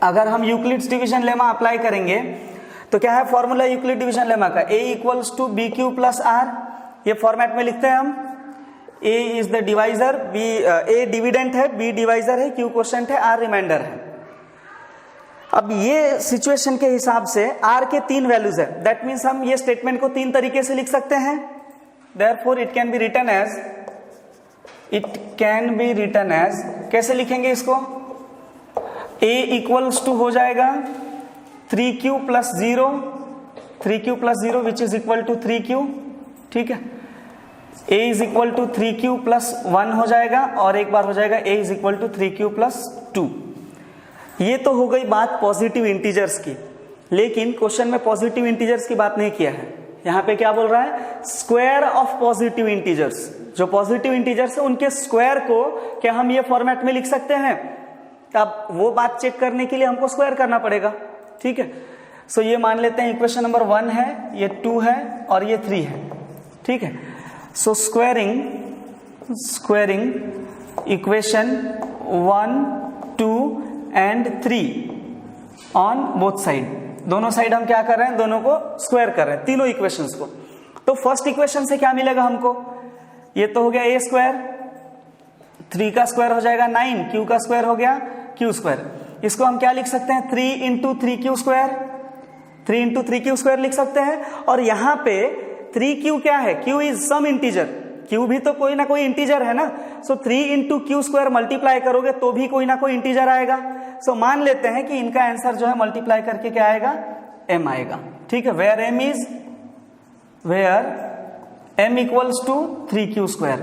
अगर हम यूक्लिड्स डिवीजन लेमा अप्लाई करेंगे तो क्या है फॉर्मूला यूक्लिड डिवीजन लेमा का? a = bq + r। ये फॉर्मेट में लिखते हैं हम। a is the divisor, a dividend है, b डिवाइजर है, q क्वोशंट है, r रिमाइंडर है। अब ये सिचुएशन के हिसाब से r के 3 वैल्यूज है, दैट मीन्स हम ये स्टेटमेंट को 3 तरीके से लिख सकते हैं। Therefore it can be written as, it can be written as, कैसे लिखेंगे इसको? a = हो जाएगा 3q + 0, 3q + 0 which is equal to 3q, ठीक है। a = 3q + 1 हो जाएगा और एक बार हो जाएगा a = 3q + 2। ये तो हो गई बात पॉजिटिव इंटीजर्स की, लेकिन क्वेश्चन में पॉजिटिव इंटीजर्स की बात नहीं किया है। यहाँ पे क्या बोल रहा है? Square of positive integers. जो पॉजिटिव इंटीजर्स है उनके स्क्वायर को क्या हम ये फॉर्मेट में लिख सकते हैं? अब वो बात चेक करने के लिए हमको स्क्वायर करना पड़ेगा, ठीक है। सो ये मान लेते हैं इक्वेशन नंबर 1 है, ये 2 है और ये 3 है, ठीक है। So squaring equation 1, 2 and 3 on both side, दोनों साइड हम क्या कर रहे हैं? दोनों को स्क्वायर कर रहे हैं, तीनों इक्वेशंस को। तो फर्स्ट इक्वेशन से क्या मिलेगा हमको? ये तो हो गया a², 3 का स्क्वायर हो जाएगा 9, q का स्क्वायर हो गया q²। इसको हम क्या लिख सकते हैं? 3 × 3q², 3 × 3q² लिख सकते हैं। और यहाँ पे 3q क्या है? q is some integer, q भी तो कोई ना कोई इंटीजर है ना। सो 3 × q² मल्टीप्लाई करोगे तो भी कोई ना कोई इंटीजर आएगा। सो मान लेते हैं कि इनका आंसर जो है मल्टीप्लाई करके क्या आएगा? m आएगा, ठीक है। Where m = 3q²।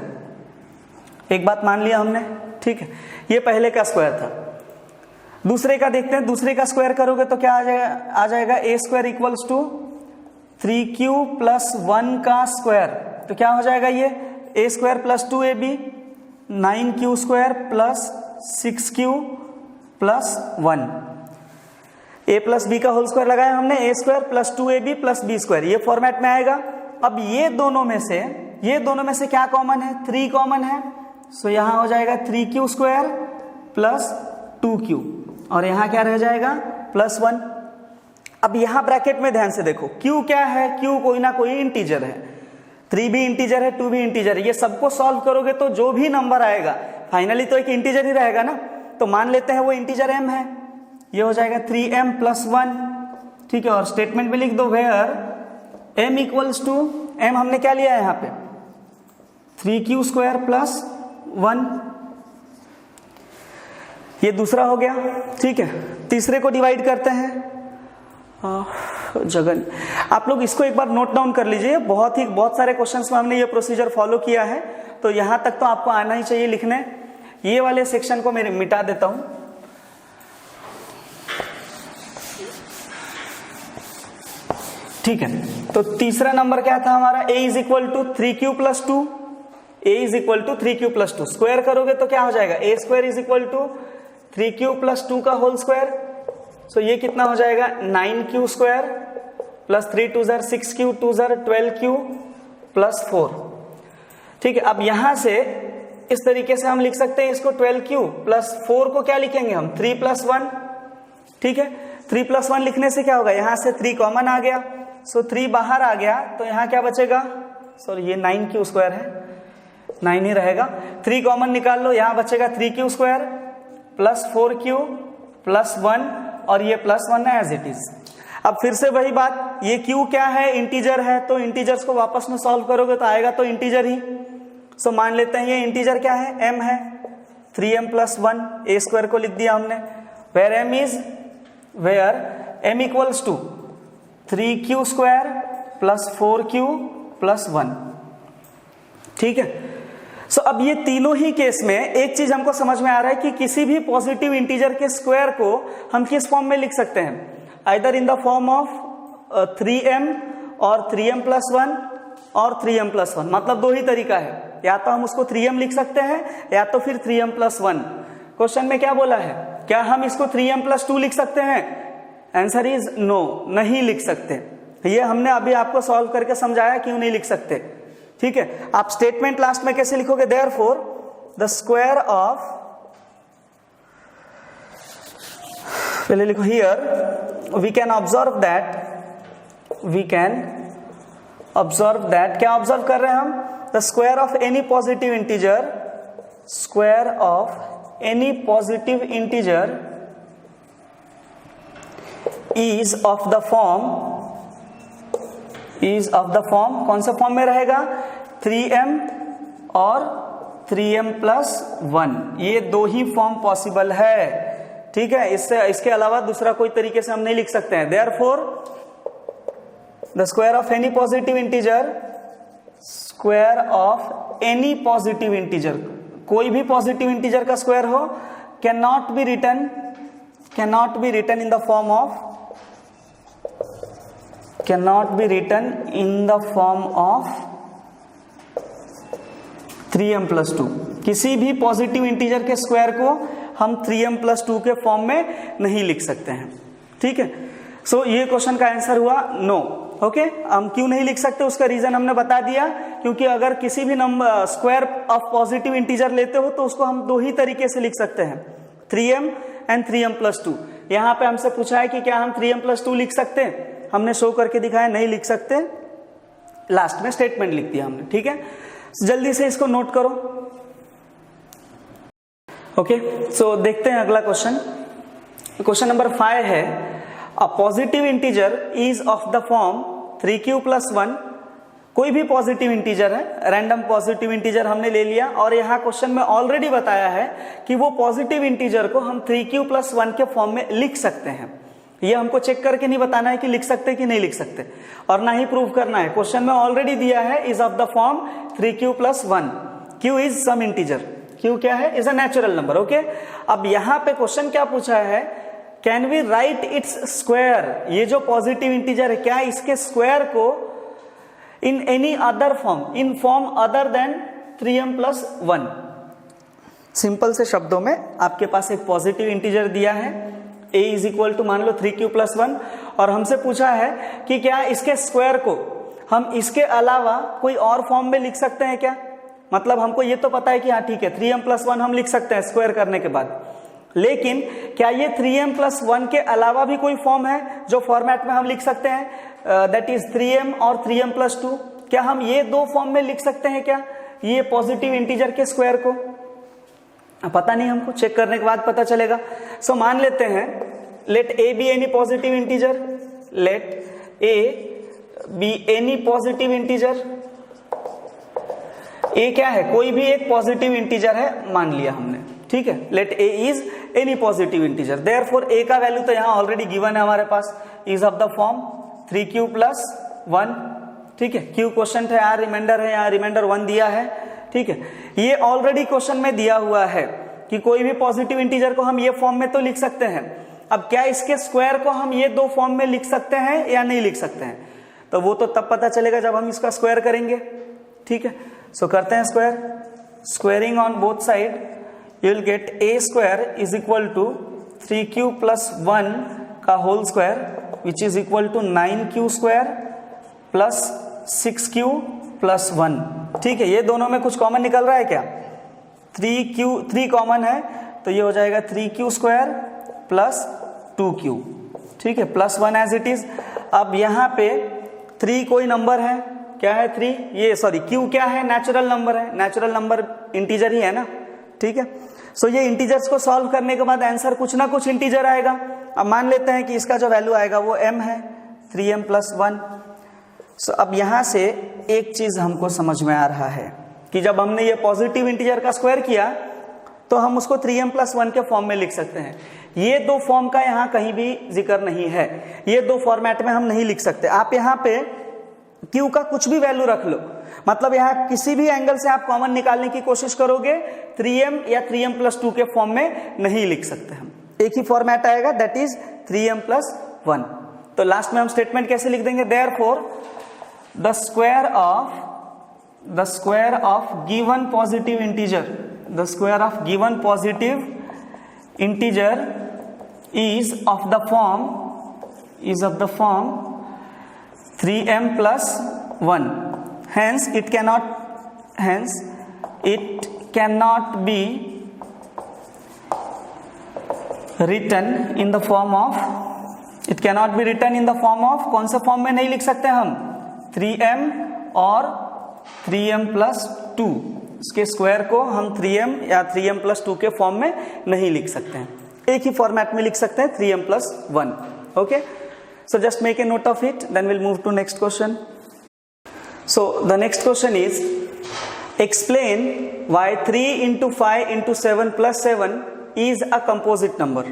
एक बात मान लिया हमने, ठीक है। ये पहले का स्क्वायर था। दूसरे का देखते हैं, दूसरे का स्क्वायर करोगे तो क्या आ जाएगा? a² = 3q + 1 का स्क्वायर, तो क्या हो जाएगा? ये a² + 2ab, 9q² + 6q + 1, a + b का होल स्क्वायर लगाया हमने, a² + 2ab + b², ये फॉर्मेट में आएगा। अब ये दोनों में से क्या कॉमन है? 3 कॉमन है। सो यहां हो जाएगा 3q² + 2q और यहां क्या रह जाएगा? +1। अब यहां ब्रैकेट में ध्यान से देखो, q क्या है? q कोई ना कोई इंटीजर है, 3 भी इंटीजर है, 2 भी इंटीजर है। ये सबको सॉल्व करोगे तो जो भी नंबर आएगा फाइनली तो एक इंटीजर ही रहेगा ना। तो मान लेते हैं वो इंटीजर m है, ये हो जाएगा 3m + 1, ठीक है। और स्टेटमेंट में लिख दो वेयर m = m हमने क्या लिया है यहाँ पे? 3q² + 1, ये दूसरा हो गया, ठीक है। तीसरे को डिवाइड करते हैं। जगन, आप लोग इसको एक बार नोट डाउन कर लीजिए। बहुत सारे क्वेश्चंस में हमने ये प्रोसीजर फॉलो किया है, तो यहां तक तो आपको आना ही चाहिए लिखने। ये वाले सेक्शन को मैं मिटा देता हूं। ठीक है, तो तीसरा नंबर क्या था हमारा, a is equal to 3q plus 2, a is equal to 3q plus 2, square करोगे तो क्या हो जाएगा, a square is equal to 3q plus 2 का होल स्क्वायर, सो ये कितना हो जाएगा 9q स्क्वायर प्लस 3 2 ज़र 6q 2 ज़र 12q प्लस 4। ठीक है, अब यहां से इस तरीके से हम लिख सकते हैं इसको 12q प्लस 4 को क्या लिखेंगे हम 3 प्लस 1। ठीक है, 3 प्लस 1 लिखने से क्या होगा, यहां से 3 कॉमन आ गया, सो 3 बाहर आ गया, तो यहां क्या बचेगा, सॉरी ये 9q स्क्वायर है, 9 ही रहेगा, 3 कॉमन निकाल लो, यहां बचेगा 3q square plus 4q plus 1 और ये प्लस 1 है एज इट इज। अब फिर से वही बात, ये q क्या है, इंटीजर है, तो इंटीजर्स को वापस में सॉल्व करोगे तो आएगा तो इंटीजर ही। सो मान लेते हैं ये इंटीजर क्या है, m है, 3m प्लस 1, a स्क्वायर को लिख दिया हमने, where m equals to 3q square plus 4q plus 1। ठीक है, सो अब ये तीनों ही केस में एक चीज हमको समझ में आ रहा है कि किसी भी पॉजिटिव इंटीजर के स्क्वायर को हम किस फॉर्म में लिख सकते हैं, either in the form of 3m और 3m प्लस 1 और 3m प्लस 1, मतलब दो ही तरीका है, या तो हम उसको 3m लिख सकते हैं या तो फिर 3m प्लस 1। क्वेश्चन में क्या बोला है, क्या हम इसको 3m प्लस 2 लिख सकते हैं, आंसर इज नो, नहीं लिख सकते। ये हमने अभी आपको सॉल्व करके समझाया क्यों नहीं लिख सकते। ठीक है, आप स्टेटमेंट लास्ट में कैसे लिखोगे, देयरफॉर द स्क्वायर ऑफ, पहले लिखो here we can observe that, क्या ऑब्जर्व कर रहे हैं हम, the square of any positive integer, square of any positive integer is of the form, कौन सा फॉर्म में रहेगा, 3m और 3m प्लस 1, ये दो ही फॉर्म पॉसिबल है। ठीक है, इसके अलावा दूसरा कोई तरीके से हम नहीं लिख सकते हैं। Therefore the square of any positive integer, square of any positive integer, कोई भी पॉजिटिव इंटीजर का स्क्वायर हो, can not be written in the form of, cannot be written in the form of 3m plus 2। किसी भी positive integer के square को हम 3m plus 2 के फॉर्म में नहीं लिख सकते हैं। ठीक है, सो ये क्वेश्चन का आंसर हुआ नो। ओके, हम क्यों नहीं लिख सकते उसका रीजन हमने बता दिया, क्योंकि अगर किसी भी number square of positive integer लेते हो तो उसको हम दो ही तरीके से लिख सकते हैं, 3m एंड 3m प्लस 2। यहाँ पे हमसे पूछा है कि क्या हम 3m प्लस 2 लिख सकते हैं, हमने शो करके दिखाया नहीं लिख सकते, लास्ट में स्टेटमेंट लिख दिया हमने। ठीक है, जल्दी से इसको नोट करो। ओके, सो देखते हैं अगला क्वेश्चन। क्वेश्चन नंबर 5 है, a positive integer is of the form 3q plus 1, कोई भी पॉजिटिव इंटीजर है, रैंडम पॉजिटिव इंटीजर हमने ले लिया, और यहाँ क्वेश्चन में ऑलरेडी बताया है कि वो पॉजिटिव इंटीजर को हम 3q प्लस 1 के फॉर्म में लिख सकते हैं। ये हमको चेक करके नहीं बताना है कि लिख सकते कि नहीं लिख सकते, और ना ही प्रूव करना है, क्वेश्चन में ऑलरेडी दिया है is of the form 3q plus 1, q is some integer, q क्या है, is a natural number. Okay, अब यहाँ पे क्वेश्चन क्या पूछा है, can we write its square, ये जो पॉजिटिव इंटीजर है क्या इसके स्क्वायर को in any other form, in form other than 3m plus 1। Simple से शब्दों में आपके पास एक पॉजिटिव इंटीजर दिया है, a इज इक्वल टू मान लो 3q प्लस 1, और हमसे पूछा है कि क्या इसके स्क्वायर को हम इसके अलावा कोई और फॉर्म में लिख सकते हैं क्या, मतलब हमको ये तो पता है कि हाँ ठीक है 3m प्लस 1 हम लिख सकते हैं स्क्वायर करने के बाद, लेकिन क्या ये 3m प्लस 1 के अलावा भी कोई फॉर्म है जो फॉर्मेट में हम लिख सकते हैं, दैट इज 3m और 3m प्लस 2, क्या हम ये दो फॉर्म में लिख सकते हैं क्या, ये पॉजिटिव इंटीजर के स्क्वायर को, पता नहीं, हमको चेक करने के बाद पता चलेगा। सो मान लेते हैं let a be any positive integer, let a be any positive integer, a क्या है, कोई भी एक पॉजिटिव इंटीजर है मान लिया हमने। ठीक है, let a is any positive integer, therefore a का वैल्यू तो यहाँ ऑलरेडी गिवन है हमारे पास, is of the form 3q plus 1। ठीक है, q क्वेश्चन है, यहाँ रिमाइंडर है, यहाँ रिमाइंडर 1 दिया है। ठीक है, ये ऑलरेडी क्वेश्चन में दिया हुआ है कि कोई भी पॉजिटिव इंटीजर को हम ये फॉर्म में तो लिख सकते हैं। अब क्या इसके स्क्वायर को हम ये दो फॉर्म में लिख सकते हैं या नहीं लिख सकते हैं, तो वो तो तब पता चलेगा जब हम इसका स्क्वायर करेंगे, ठीक है। सो करते हैं square, squaring on both side you will get a square is equal to 3q plus 1 का whole square which is equal to 9q square plus 6q plus 1, ठीक है। ये दोनों में कुछ कॉमन निकल रहा है क्या? 3 कॉमन है तो ये हो जाएगा 3q स्क्वायर प्लस 2q, ठीक है, प्लस 1 एज इट इज। अब यहाँ पे 3 कोई नंबर है, क्या है 3, ये सॉरी q क्या है? नेचुरल नंबर है, नेचुरल नंबर इंटीजर ही है ना, ठीक है। सो ये इंटीजर्स को सॉल्व करने के बाद आंसर कुछ ना कुछ इंटीजर आएगा। अब मान लेते हैं कि इसका जो वैल्यू आएगा वो m है, 3m प्लस 1। सो अब यहाँ से एक चीज हमको समझ में आ रहा है कि जब हमने ये पॉजिटिव इंटीजर का स्क्वायर किया तो हम उसको 3m प्लस 1 के फॉर्म में लिख सकते हैं। ये दो फॉर्म का यहाँ कहीं भी जिक्र नहीं है, ये दो फॉर्मेट में हम नहीं लिख सकते। आप यहाँ पे q का कुछ भी वैल्यू रख लो, मतलब यहाँ किसी भी एंगल से आप कॉमन निकालने की कोशिश करोगे 3m या 3m प्लस 2 के फॉर्म में नहीं लिख सकते हम, एक ही फॉर्मेट आएगा दैट इज 3m प्लस 1। तो लास्ट में हम स्टेटमेंट कैसे लिख देंगे? Therefore the square of given positive integer, the square of given positive integer is of the form 3m plus 1, hence it cannot be written in the form of, कौन से form में नहीं लिख सकते हम? 3m और 3m प्लस 2, इसके square को हम 3m या 3m प्लस 2 के फॉर्म में नहीं लिख सकते हैं, एक ही फॉर्मेट में लिख सकते हैं 3m plus 1, okay. So just make a note of it, then we'll move to next question. So the next question is, explain why 3 into 5 into 7 plus 7 is a composite number.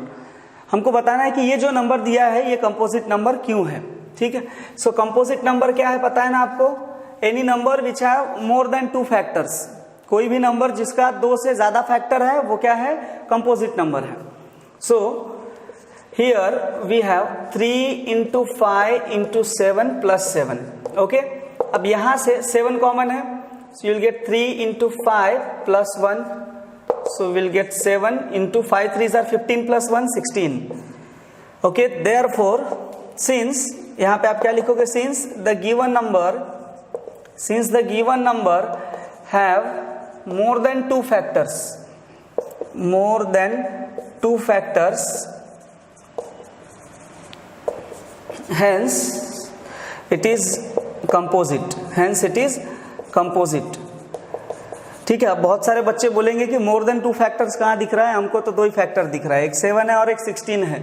हमको बताना है कि ये जो नंबर दिया है ये composite number क्यों है, ठीक है। सो कंपोजिट नंबर क्या है पता है ना आपको? Any number which have more than 2 factors, कोई भी नंबर जिसका 2 से ज्यादा फैक्टर है वो क्या है? कंपोजिट नंबर है। सो here we have 3 into 5 into 7 plus 7, okay। अब यहाँ से 7 कॉमन है, so you'll get 3 into 5 plus 1, so we'll get 7 into 5 3s are 15 plus 1 16, okay। therefore since, यहाँ पे आप क्या लिखोगे? since the given number have more than 2 factors, hence it is composite, ठीक है। अब बहुत सारे बच्चे बोलेंगे कि मोर देन 2 फैक्टर्स कहाँ दिख रहा है? हमको तो 2 ही फैक्टर दिख रहा है, एक 7 है और एक 16 है।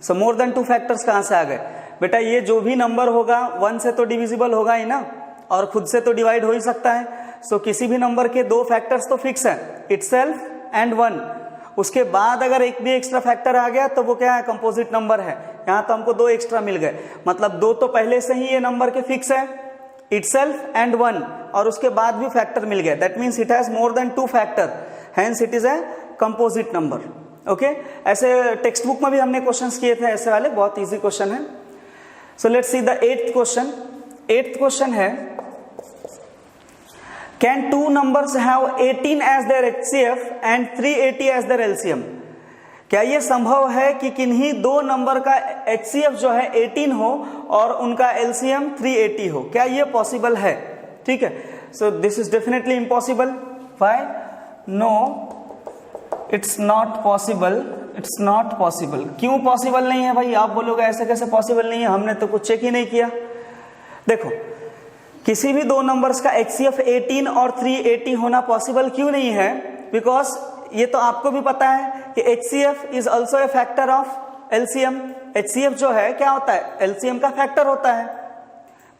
सो मोर देन 2 फैक्टर्स कहाँ से आ गए? बेटा ये जो भी नंबर होगा 1 से तो डिविजिबल होगा ही ना, और खुद से तो डिवाइड हो ही सकता है। सो किसी भी नंबर के 2 फैक्टर्स तो फिक्स है, इटसेल्फ एंड 1, उसके बाद अगर एक भी एक्स्ट्रा फैक्टर आ गया तो वो क्या है? कंपोजिट नंबर है। यहाँ तो हमको 2 एक्स्ट्रा मिल गए, मतलब 2 तो पहले से ही ये नंबर के फिक्स है, इटसेल्फ एंड 1, और उसके बाद भी फैक्टर मिल गया, that means it has more than 2 factor, hence it is a composite number, okay. ऐसे टेक्स्ट बुक में भी हमने क्वेश्चंस किए थे ऐसे वाले, बहुत इजी क्वेश्चन है। सो let's see the 8th question. 8th question है, Can 2 numbers have 18 as their HCF and 380 as their LCM? क्या ये संभव है कि किन्हीं 2 नंबर का HCF जो है 18 हो और उनका LCM 380 हो? क्या ये पॉसिबल है? ठीक है, so this is definitely impossible. Why? No, it's not possible. It's not possible. क्यों पॉसिबल नहीं है भाई? आप बोलोगे ऐसे कैसे पॉसिबल नहीं है, हमने तो कुछ चेक ही नहीं किया। देखो, किसी भी 2 नंबर्स का HCF 18 और 380 होना पॉसिबल क्यों नहीं है? बिकॉज ये तो आपको भी पता है कि HCF is also a factor of LCM। HCF जो है क्या होता है? LCM का फैक्टर होता है।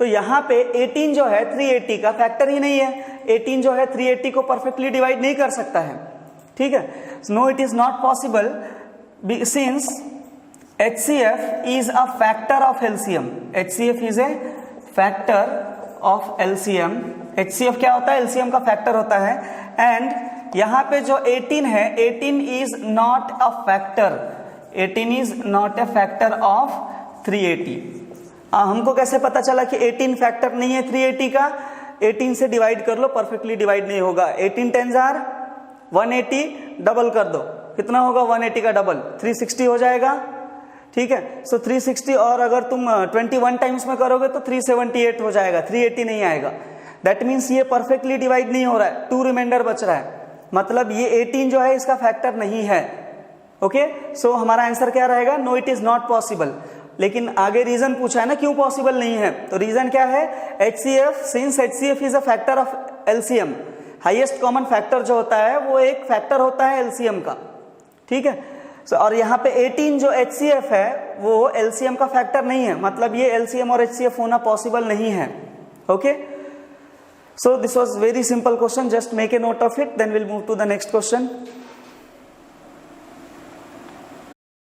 तो यहाँ पे 18 जो है 380 का फैक्टर ही नहीं है। 18 जो है 380 को परफेक्टली डिवाइड नहीं कर सकता है। ठीक है, no it is not possible since HCF is a factor of LCM। HCF is a factor of LCM। HCF क्या होता है? LCM का फैक्टर होता है। एंड यहाँ पे जो 18 है, 18 is not a factor. 18 is not a factor of 380। हमको कैसे पता चला कि 18 फैक्टर नहीं है 380 का? 18 से डिवाइड कर लो, परफेक्टली डिवाइड नहीं होगा। 18 10 180, डबल कर दो, कितना होगा 180 का डबल? 360 हो जाएगा। ठीक है, सो 360 और अगर तुम 21 टाइम्स में करोगे तो 378 हो जाएगा, 380 नहीं आएगा। दैट मीन्स ये परफेक्टली डिवाइड नहीं हो रहा है, 2 रिमाइंडर बच रहा है, मतलब ये 18 जो है इसका फैक्टर नहीं है। ओके, सो हमारा आंसर क्या रहेगा? No it is not possible. लेकिन आगे रीजन पूछा है ना क्यों पॉसिबल नहीं है, तो रीजन क्या है? HCF, since HCF is a factor of LCM, highest common factor जो होता है वो एक फैक्टर होता है LCM का। ठीक है, सो और यहाँ पे 18 जो HCF है वो LCM का फैक्टर नहीं है, मतलब ये LCM और HCF होना पॉसिबल नहीं है। Okay, so this was very simple question, just make a note of it, then will move to the next question.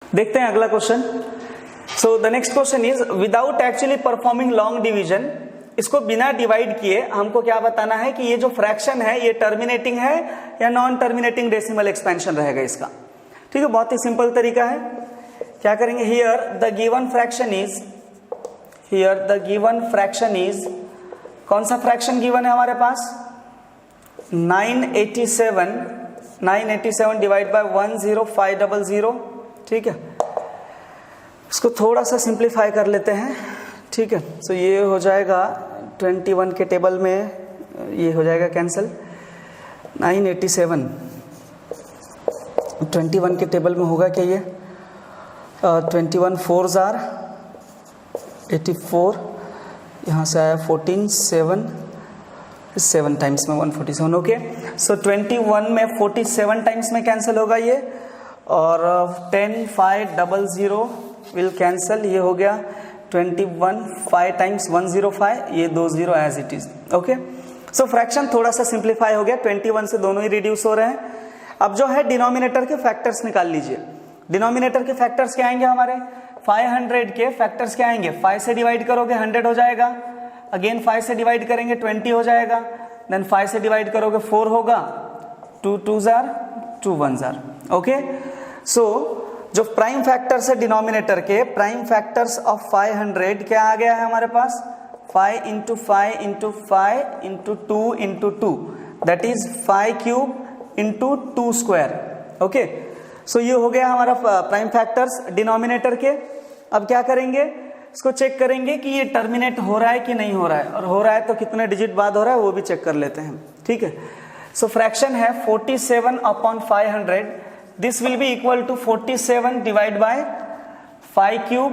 देखते हैं अगला question. So the next question is without actually performing long division, इसको बिना divide किए हमको क्या बताना है कि ये जो फ्रैक्शन है ये टर्मिनेटिंग है या नॉन टर्मिनेटिंग डेसिमल एक्सपेंशन रहेगा इसका। ठीक है, बहुत ही सिंपल तरीका है। क्या करेंगे? Here the given fraction is, कौन सा फ्रैक्शन गिवन है हमारे पास? 987 डिवाइड बाय 10500। ठीक है, इसको थोड़ा सा सिंप्लीफाई कर लेते हैं। ठीक है, सो ये हो जाएगा 21 के टेबल में, ये हो जाएगा कैंसिल। 987 21 के टेबल में होगा क्या ये? 21 4s are 84, यहाँ से आया 14, 7 टाइम्स में 147। ओके, सो 21 में 47 टाइम्स में कैंसिल होगा ये, और 10 5 00 विल कैंसिल, ये हो गया 21 5 टाइम्स 105, ये 20 as it is. Okay, so fraction थोड़ा सा सिंप्लीफाई हो गया, 21 से दोनों ही रिड्यूस हो रहे हैं। अब जो है डिनोमिनेटर के फैक्टर्स निकाल लीजिए। डिनोमिनेटर के फैक्टर्स क्या आएंगे हमारे? 500 के फैक्टर्स क्या आएंगे? 5 से डिवाइड करोगे 100 हो जाएगा, अगेन 5 से डिवाइड करेंगे 20 हो जाएगा, देन 5 से डिवाइड करोगे 4 होगा, 2 2s are 2 1s are। Okay, so जो प्राइम फैक्टर्स है डिनोमिनेटर के, प्राइम फैक्टर्स ऑफ 500 क्या आ गया है हमारे पास? 5 × 5 × 5 × 2 × 2, that is 5 cube × 2 square. Okay, so ये हो गया हमारा प्राइम फैक्टर्स डिनोमिनेटर के। अब क्या करेंगे? इसको चेक करेंगे कि ये टर्मिनेट हो रहा है कि नहीं हो रहा है, और हो रहा है तो कितने डिजिट बाद हो रहा है वो भी चेक कर लेते हैं। ठीक है, सो फ्रैक्शन है 47/500, this will be equal to 47 divide by 5 cube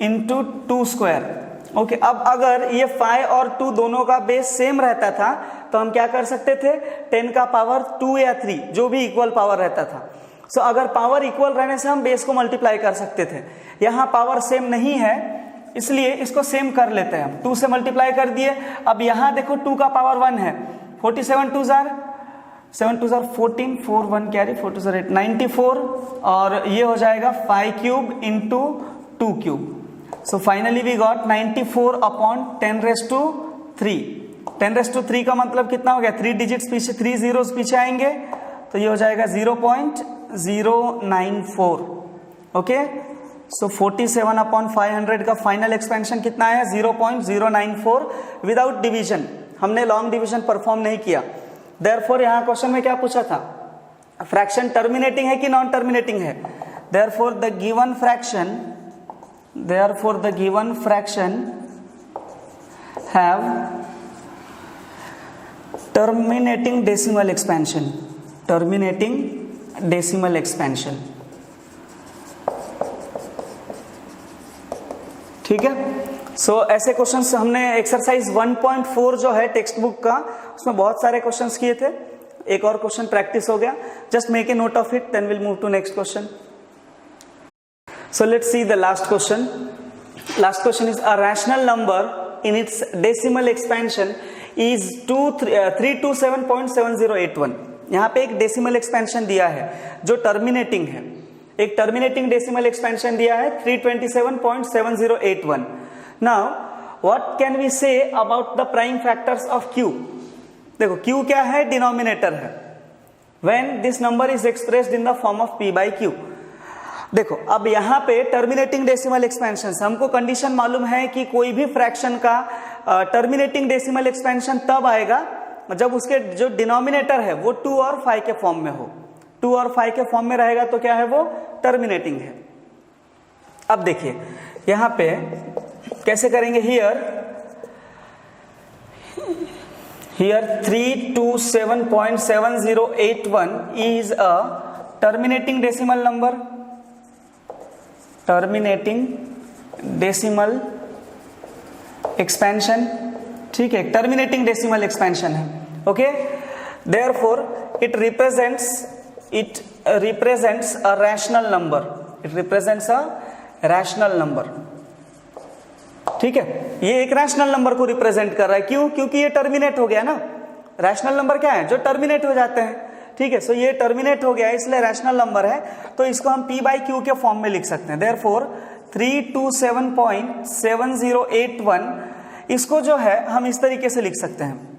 × 2 square. Okay, अब अगर ये 5 और 2 दोनों का बेस सेम रहता था तो हम क्या कर सकते थे? 10 का पावर 2 या 3 जो भी इक्वल पावर रहता था। सो अगर पावर इक्वल रहने से हम बेस को मल्टीप्लाई कर सकते थे। यहाँ पावर सेम नहीं है इसलिए इसको सेम कर लेते हैं हम, 2 से मल्टीप्लाई कर दिए। अब यहाँ देखो 2 का पावर 1 है, 47 2s are 7 2s are 14, 4 1 carry, 4 2s are 8, 94, और ये हो जाएगा 5 cube × 2 cube. So finally we got 94/10⁻3। 10⁻3 का मतलब कितना हो गया? 3 डिजिट्स पीछे, 3 zeros पीछे आएंगे तो ये हो जाएगा 0.094। ओके, सो 47/500 का फाइनल एक्सपेंशन कितना है? 0.094 विदाउट डिवीजन। हमने लॉन्ग डिवीजन परफॉर्म नहीं किया। देयरफॉर यहाँ क्वेश्चन में क्या पूछा था? फ्रैक्शन टर्मिनेटिंग है कि नॉन टर्मिनेटिंग है? Therefore the given fraction have terminating decimal expansion। ठीक है, सो ऐसे क्वेश्चंस हमने एक्सरसाइज 1.4 जो है टेक्स्ट बुक का, उसमें बहुत सारे क्वेश्चंस किए थे। एक और क्वेश्चन प्रैक्टिस हो गया, just make a note of it, then will move to next question. So let's see the last question. Last question is a rational number in its decimal expansion is 327.7081। यहाँ पे एक decimal expansion दिया है जो terminating है, एक terminating decimal expansion दिया है 327.7081। Now what can we say about the prime factors of Q? देखो Q क्या है? डिनोमिनेटर है। When this number is expressed in the form of P/Q। देखो अब यहाँ पे टर्मिनेटिंग डेसिमल एक्सपेंशन, हमको कंडीशन मालूम है कि कोई भी फ्रैक्शन का टर्मिनेटिंग डेसिमल एक्सपेंशन तब आएगा जब उसके जो डिनोमिनेटर है वो 2 और 5 के फॉर्म में हो। 2 और 5 के फॉर्म में रहेगा तो क्या है, वो टर्मिनेटिंग है। अब देखिए यहां पे कैसे करेंगे, here 327.7081 is a terminating decimal number, terminating decimal expansion, ठीक है, टर्मिनेटिंग डेसिमल एक्सपेंशन है। Okay, therefore it represents a rational number, it represents a rational number, ठीक है, ये एक रैशनल नंबर को रिप्रेजेंट कर रहा है। क्यों? क्योंकि ये टर्मिनेट हो गया ना। रैशनल नंबर क्या है, जो टर्मिनेट हो जाते हैं, ठीक है। सो ये टर्मिनेट हो गया इसलिए रैशनल नंबर है, तो इसको हम P बाई क्यू के फॉर्म में लिख सकते हैं। देयरफॉर 327.7081 इसको जो है हम इस तरीके से लिख सकते हैं,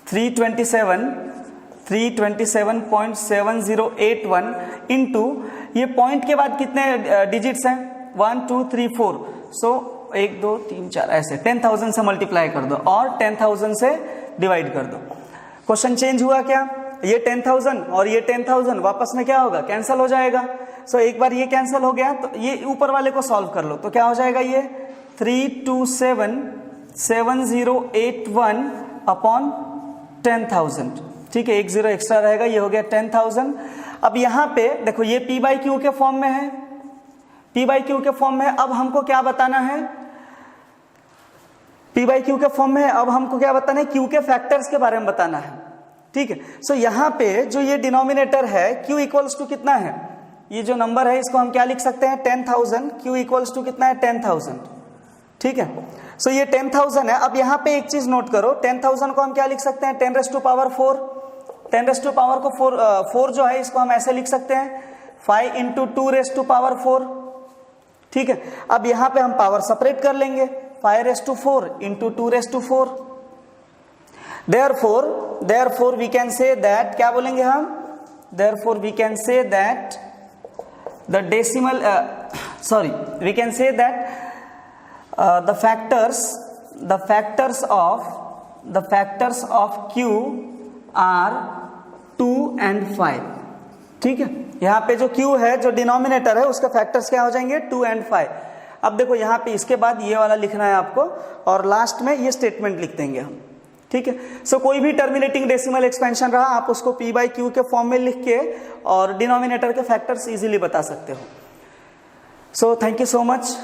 327.7081 इंटू ये पॉइंट के बाद कितने डिजिट्स हैं, 1 2 3 4, सो 1 2 3 4 ऐसे 10,000 से मल्टीप्लाई कर दो और 10,000 से डिवाइड कर दो। क्वेश्चन चेंज हुआ क्या, ये 10,000 और ये 10,000 वापस में क्या होगा, कैंसिल हो जाएगा। सो एक बार ये कैंसिल हो गया तो ये ऊपर वाले को सॉल्व कर लो, तो क्या हो जाएगा, ये 3277081 अपॉन 10,000, ठीक है, 1 0 एक्स्ट्रा रहेगा, ये हो गया 10,000। अब यहां पे देखो ये P बाई क्यू के फॉर्म में है, P बाई क्यू के फॉर्म में है। अब हमको क्या बताना है, P बाई क्यू के फॉर्म में है, अब हमको क्या बताना है, Q के फैक्टर्स के बारे में बताना है, ठीक है। सो यहाँ पे जो ये डिनोमिनेटर है Q इक्वल्स टू कितना है, ये जो नंबर है इसको हम क्या लिख सकते हैं, 10,000, Q इक्वल्स टू कितना है, 10,000, ठीक है। सो ये 10,000 है। अब यहाँ पे एक चीज नोट करो, 10,000 को हम क्या लिख सकते हैं, 10 raise to power 4, 10 raise to power को 4 जो है इसको हम ऐसे लिख सकते हैं 5 इंटू 2 रेज़ टू पावर 4, ठीक है। अब यहाँ पे हम पावर सेपरेट कर लेंगे, 5 raise to 4 into 2 raise to 4। Therefore we can say that, क्या बोलेंगे हम, therefore we can say that the decimal we can say that the factors of Q are 2 and 5, ठीक है। यहाँ पे जो Q है, जो डिनोमिनेटर है, उसका फैक्टर्स क्या हो जाएंगे, 2 and 5। अब देखो यहाँ पे इसके बाद ये वाला लिखना है आपको और लास्ट में ये स्टेटमेंट लिख देंगे हम, ठीक है। सो कोई भी टर्मिनेटिंग डेसिमल एक्सपेंशन रहा, आप उसको P बाई क्यू के फॉर्म में लिख के और डिनोमिनेटर के फैक्टर्स इजीली बता सकते हो। So thank you so much.